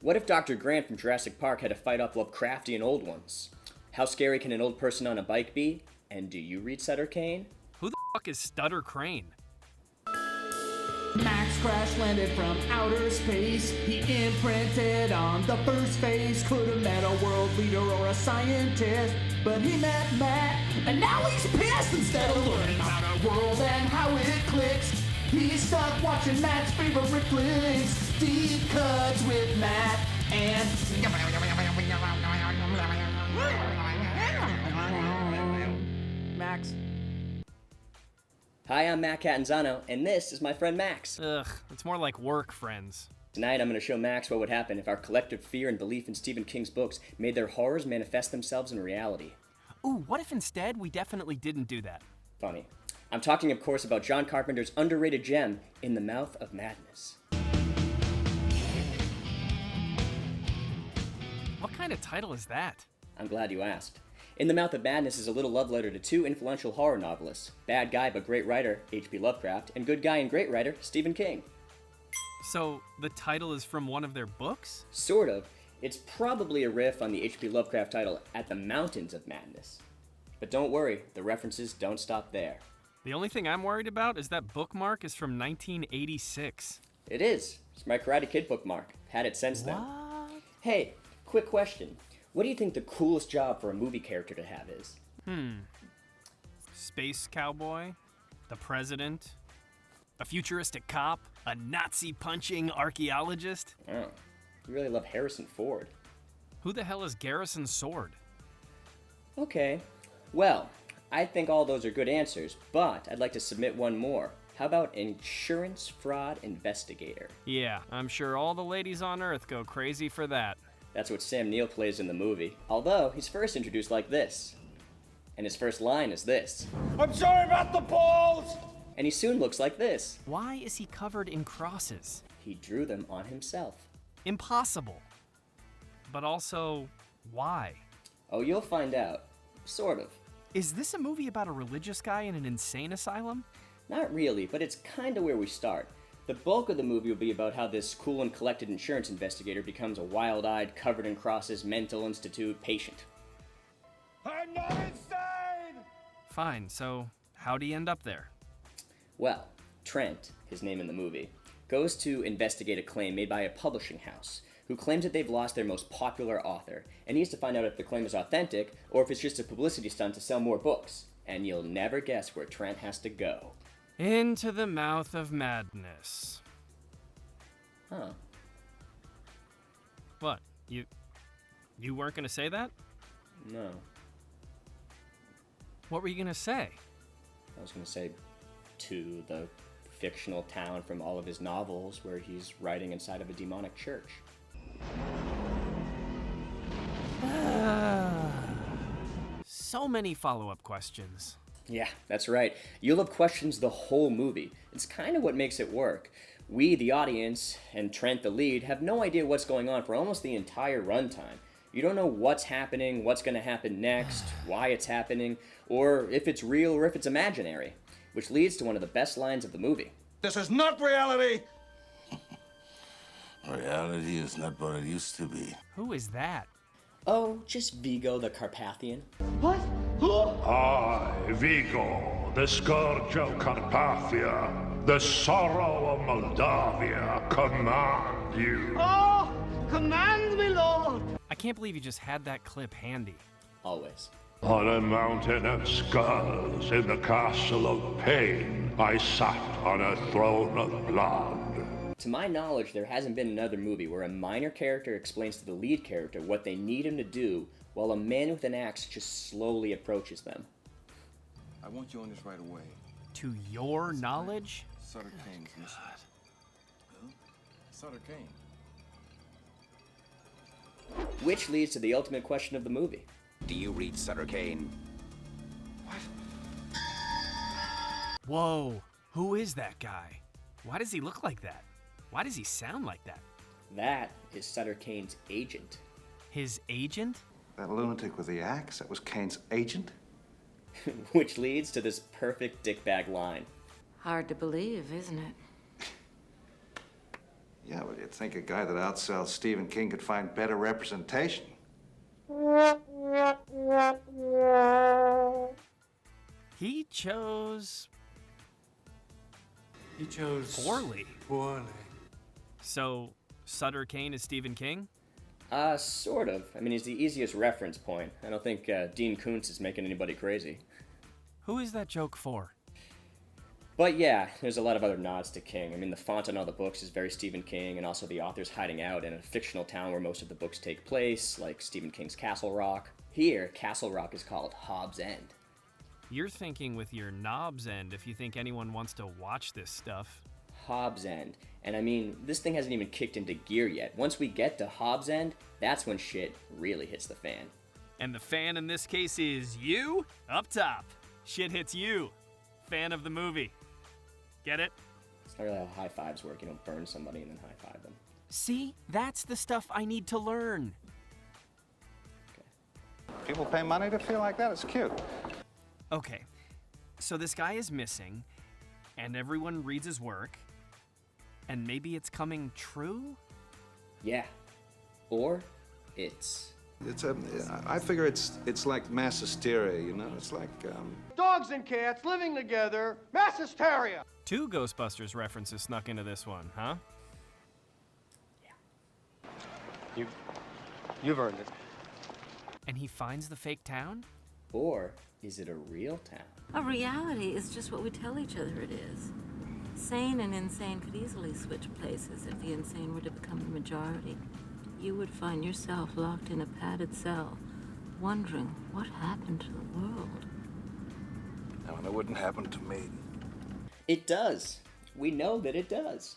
What if Dr. Grant from Jurassic Park had to fight off Lovecraftian Old Ones? How scary can an old person on a bike be? And do you read Sutter Cane? Who the fuck is Sutter Cane? Max crash landed from outer space. He imprinted on the first face. Could have met a world leader or a scientist, but he met Matt, and now he's pissed. Instead of learning about our world and how it clicks, he's stuck watching Matt's favorite flicks. Deep Cuts with Matt and Max. Hi, I'm Matt Catanzano, and this is my friend Max. Ugh, it's more like work friends. Tonight I'm going to show Max what would happen if our collective fear and belief in Stephen King's books made their horrors manifest themselves in reality. Ooh, what if instead we definitely didn't do that? Funny. I'm talking, of course, about John Carpenter's underrated gem, In the Mouth of Madness. What kind of title is that? I'm glad you asked. In the Mouth of Madness is a little love letter to two influential horror novelists, bad guy but great writer, H.P. Lovecraft, and good guy and great writer, Stephen King. So, the title is from one of their books? Sort of. It's probably a riff on the H.P. Lovecraft title, At the Mountains of Madness. But don't worry, the references don't stop there. The only thing I'm worried about is that bookmark is from 1986. It is. It's my Karate Kid bookmark. Had it since then. What? Hey, quick question. What do you think the coolest job for a movie character to have is? Space cowboy? The president? A futuristic cop? A Nazi-punching archaeologist? Oh, you really love Harrison Ford. Who the hell is Garrison Sword? Okay. Well, I think all those are good answers, but I'd like to submit one more. How about insurance fraud investigator? Yeah, I'm sure all the ladies on Earth go crazy for that. That's what Sam Neill plays in the movie. Although, he's first introduced like this. And his first line is this. I'm sorry about the balls! And he soon looks like this. Why is he covered in crosses? He drew them on himself. Impossible. But also, why? Oh, you'll find out. Sort of. Is this a movie about a religious guy in an insane asylum? Not really, but it's kinda where we start. The bulk of the movie will be about how this cool and collected insurance investigator becomes a wild-eyed, covered in crosses mental institute patient. I'm not insane! Fine, so how'd he end up there? Well, Trent, his name in the movie, goes to investigate a claim made by a publishing house who claims that they've lost their most popular author and needs to find out if the claim is authentic or if it's just a publicity stunt to sell more books. And you'll never guess where Trent has to go. Into the Mouth of Madness. Huh. What? You weren't gonna say that? No. What were you gonna say? I was gonna say to the fictional town from all of his novels where he's writing inside of a demonic church. So many follow-up questions. Yeah, that's right. You'll have questions the whole movie. It's kind of what makes it work. We, the audience, and Trent, the lead, have no idea what's going on for almost the entire runtime. You don't know what's happening, what's going to happen next, why it's happening, or if it's real or if it's imaginary, which leads to one of the best lines of the movie. This is not reality! Reality is not what it used to be. Who is that? Oh, just Vigo the Carpathian. What? Who? I, Vigo, the scourge of Carpathia, the sorrow of Moldavia, command you. Oh! Command me, Lord! I can't believe you just had that clip handy. Always. On a mountain of skulls in the castle of pain, I sat on a throne of blood. To my knowledge, there hasn't been another movie where a minor character explains to the lead character what they need him to do while a man with an axe just slowly approaches them. I want you on this right away. To your knowledge? Sutter Cane's mission. Huh? Sutter Cane. Which leads to the ultimate question of the movie. Do you read Sutter Cane? Whoa, who is that guy? Why does he look like that? Why does he sound like that? That is Sutter Cane's agent. His agent? That lunatic with the axe, that was Kane's agent? Which leads to this perfect dickbag line. Hard to believe, isn't it? Yeah, but you'd think a guy that outsells Stephen King could find better representation. He chose poorly. So, Sutter Cane is Stephen King? Sort of. I mean, he's the easiest reference point. I don't think Dean Koontz is making anybody crazy. Who is that joke for? But yeah, there's a lot of other nods to King. I mean, the font on all the books is very Stephen King, and also the author's hiding out in a fictional town where most of the books take place, like Stephen King's Castle Rock. Here, Castle Rock is called Hobbs End. You're thinking with your knobs end if you think anyone wants to watch this stuff. Hobbs End. And I mean, this thing hasn't even kicked into gear yet. Once we get to Hobbs End, that's when shit really hits the fan. And the fan in this case is you? Up top. Shit hits you. Fan of the movie. Get it? It's not really how high fives work. You don't burn somebody and then high five them. See? That's the stuff I need to learn. People pay money to feel like that. It's cute. Okay, so this guy is missing, and everyone reads his work, and maybe it's coming true? Yeah. Or it's... I figure it's like mass hysteria, you know? It's like, Dogs and cats living together, mass hysteria. 2 Ghostbusters references snuck into this one, huh? You've earned it. And he finds the fake town? Or is it a real town? A reality is just what we tell each other it is. Sane and insane could easily switch places if the insane were to become the majority. You would find yourself locked in a padded cell, wondering what happened to the world. no, and it wouldn't happen to me. It does. We know that it does.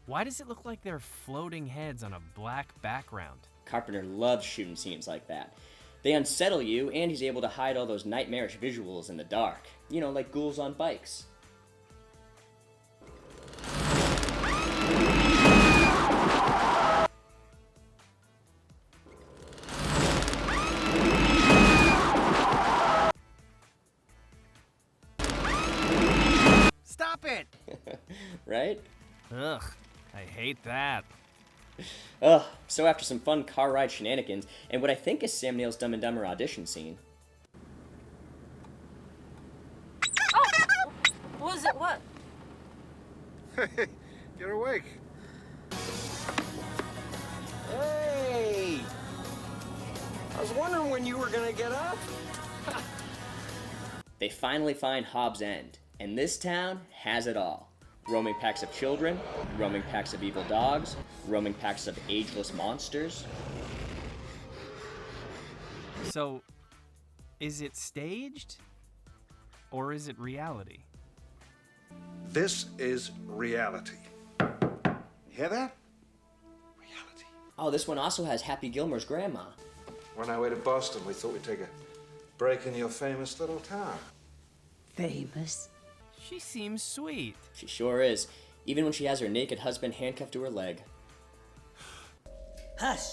Why does it look like they're floating heads on a black background? Carpenter loves shooting scenes like that. They unsettle you, and he's able to hide all those nightmarish visuals in the dark. You know, like ghouls on bikes. Stop it! Right? Ugh, I hate that. Ugh, so after some fun car ride shenanigans, and what I think is Sam Neill's Dumb and Dumber audition scene. Oh! Was it what? Hey, you're awake. Hey! I was wondering when you were gonna get up. They finally find Hobbs End, and this town has it all. Roaming packs of children, roaming packs of evil dogs, roaming packs of ageless monsters. So, is it staged? Or is it reality? This is reality. Hear that? Reality. Oh, this one also has Happy Gilmore's grandma. On our way to Boston, we thought we'd take a break in your famous little town. Famous? She seems sweet. She sure is, even when she has her naked husband handcuffed to her leg. Hush!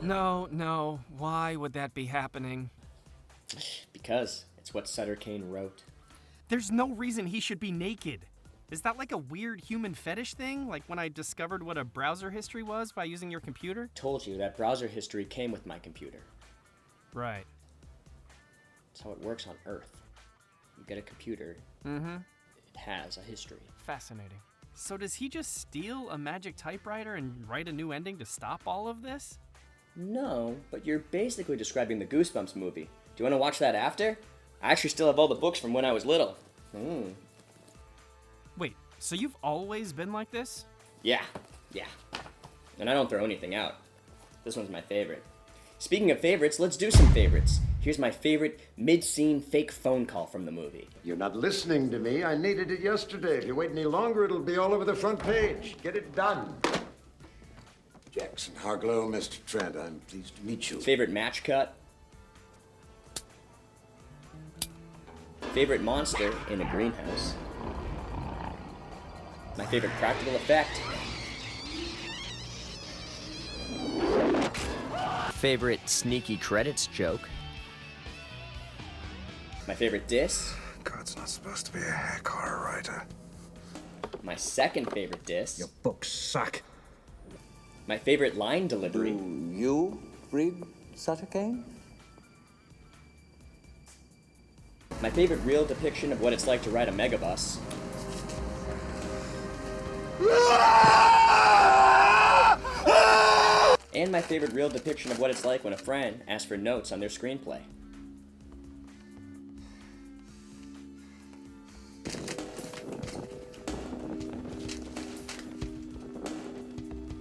No, why would that be happening? Because it's what Sutter Cane wrote. There's no reason he should be naked. Is that like a weird human fetish thing? Like when I discovered what a browser history was by using your computer? Told you that browser history came with my computer. Right. That's how it works on Earth. You get a computer, Mm-hmm. it has a history. Fascinating. So does he just steal a magic typewriter and write a new ending to stop all of this? No, but you're basically describing the Goosebumps movie. Do you want to watch that after? I actually still have all the books from when I was little. Wait, so you've always been like this? Yeah. And I don't throw anything out. This one's my favorite. Speaking of favorites, let's do some favorites. Here's my favorite mid-scene fake phone call from the movie. You're not listening to me. I needed it yesterday. If you wait any longer, it'll be all over the front page. Get it done. Jackson Harglow, Mr. Trent, I'm pleased to meet you. Favorite match cut. Favorite monster in a greenhouse. My favorite practical effect. Favorite sneaky credits joke. My favorite diss? God's not supposed to be a hack horror writer. My second favorite diss? Your books suck. My favorite line delivery? Do you read Sutter Cane? My favorite real depiction of what it's like to ride a megabus? And my favorite real depiction of what it's like when a friend asks for notes on their screenplay.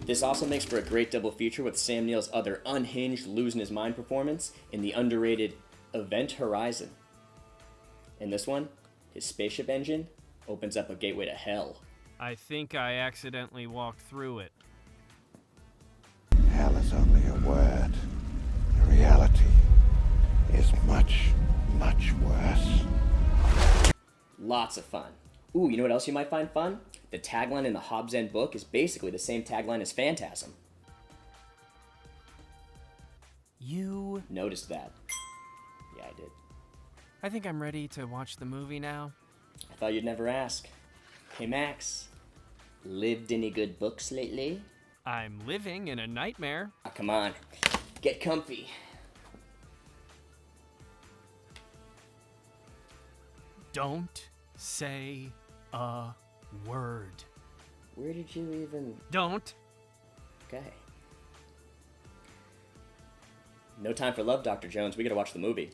This also makes for a great double feature with Sam Neill's other unhinged, losing his mind performance in the underrated Event Horizon. In this one, his spaceship engine opens up a gateway to hell. I think I accidentally walked through it. Hell is only a word. The reality is much, much worse. Lots of fun. Ooh, you know what else you might find fun? The tagline in the Hobbs End book is basically the same tagline as Phantasm. You noticed that? Yeah, I did. I think I'm ready to watch the movie now. I thought you'd never ask. Hey, Max. Lived any good books lately? I'm living in a nightmare. Oh, come on. Get comfy. Don't say a word. Where did you even... Don't. Okay. No time for love, Dr. Jones. We gotta watch the movie.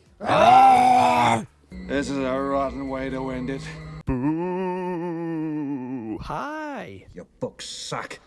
This is a rotten way to end it. Boo! Hi! Your books suck.